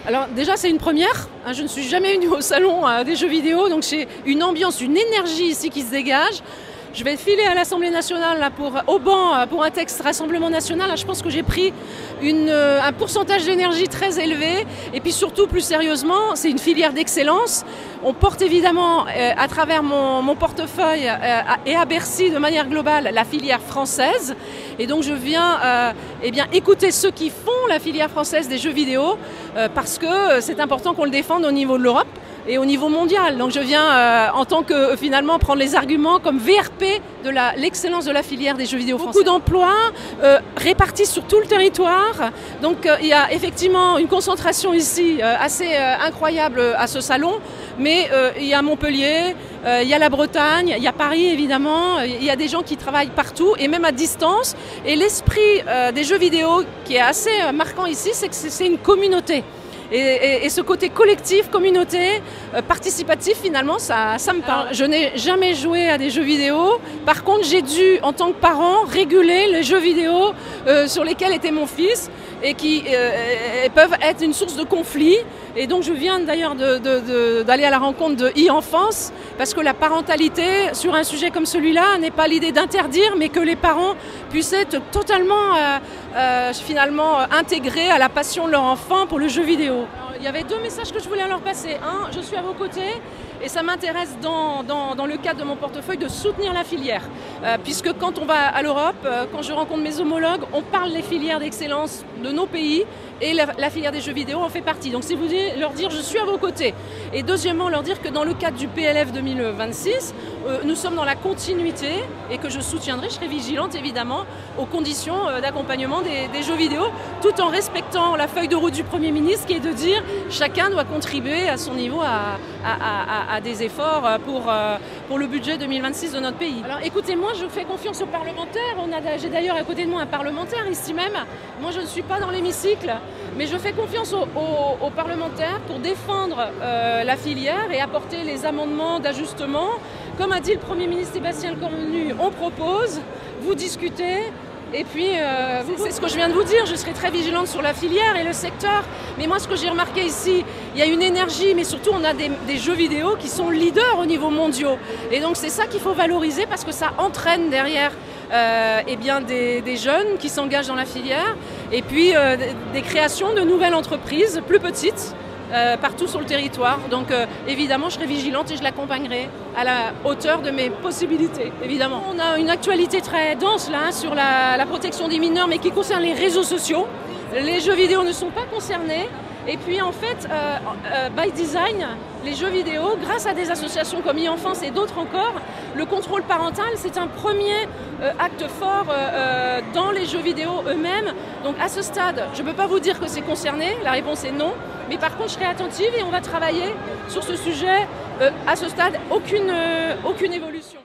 Alors déjà c'est une première, hein, je ne suis jamais venue au salon des jeux vidéo, donc j'ai une ambiance, une énergie ici qui se dégage. Je vais filer à l'Assemblée nationale là, au banc pour un texte Rassemblement national. Là, je pense que j'ai pris un pourcentage d'énergie très élevé. Et puis surtout, plus sérieusement, c'est une filière d'excellence. On porte évidemment à travers mon portefeuille et à Bercy de manière globale la filière française. Et donc je viens écouter ceux qui font la filière française des jeux vidéo parce que c'est important qu'on le défende au niveau de l'Europe et au niveau mondial. Donc je viens en tant que finalement prendre les arguments comme VRP de l'excellence de la filière des jeux vidéo français. Beaucoup d'emplois répartis sur tout le territoire. Donc il y a effectivement une concentration ici assez incroyable à ce salon. Mais il y a Montpellier, il y a la Bretagne, il y a Paris évidemment, il y a des gens qui travaillent partout et même à distance. Et l'esprit des jeux vidéo qui est assez marquant ici, c'est que c'est une communauté. Et ce côté collectif, communauté, participatif, finalement, ça me parle. Alors, je n'ai jamais joué à des jeux vidéo. Par contre, j'ai dû, en tant que parent, réguler les jeux vidéo sur lesquels était mon fils et qui peuvent être une source de conflit. Et donc, je viens d'ailleurs d'aller à la rencontre de e-enfance parce que la parentalité, sur un sujet comme celui-là, n'est pas l'idée d'interdire, mais que les parents puissent être totalement, finalement, intégrés à la passion de leur enfant pour le jeu vidéo. Alors, il y avait deux messages que je voulais leur passer. Un, je suis à vos côtés et ça m'intéresse dans le cadre de mon portefeuille de soutenir la filière. Puisque quand on va à l'Europe, quand je rencontre mes homologues, on parle des filières d'excellence de nos pays et la filière des jeux vidéo en fait partie. Donc c'est vous leur dire je suis à vos côtés. Et deuxièmement, leur dire que dans le cadre du PLF 2026, nous sommes dans la continuité et que je soutiendrai, je serai vigilante évidemment aux conditions d'accompagnement des jeux vidéo, tout en respectant la feuille de route du Premier ministre qui est de dire chacun doit contribuer à son niveau à des efforts pour le budget 2026 de notre pays. Alors écoutez, moi je fais confiance aux parlementaires, j'ai d'ailleurs à côté de moi un parlementaire ici même, moi je ne suis pas dans l'hémicycle, mais je fais confiance aux parlementaires pour défendre la filière et apporter les amendements d'ajustement. Comme a dit le Premier ministre Sébastien Lecornu, on propose, vous discutez. Et puis, c'est ce que je viens de vous dire, je serai très vigilante sur la filière et le secteur. Mais moi, ce que j'ai remarqué ici, il y a une énergie, mais surtout, on a des jeux vidéo qui sont leaders au niveau mondial. Et donc, c'est ça qu'il faut valoriser parce que ça entraîne derrière des jeunes qui s'engagent dans la filière. Et puis, des créations de nouvelles entreprises plus petites. Partout sur le territoire. Donc évidemment, je serai vigilante et je l'accompagnerai à la hauteur de mes possibilités, évidemment. On a une actualité très dense là sur la protection des mineurs, mais qui concerne les réseaux sociaux. Les jeux vidéo ne sont pas concernés. Et puis en fait, by design, les jeux vidéo, grâce à des associations comme e-enfance et d'autres encore, le contrôle parental, c'est un premier acte fort dans les jeux vidéo eux-mêmes. Donc à ce stade, je ne peux pas vous dire que c'est concerné, la réponse est non. Mais par contre, je serai attentive et on va travailler sur ce sujet. À ce stade, aucune évolution.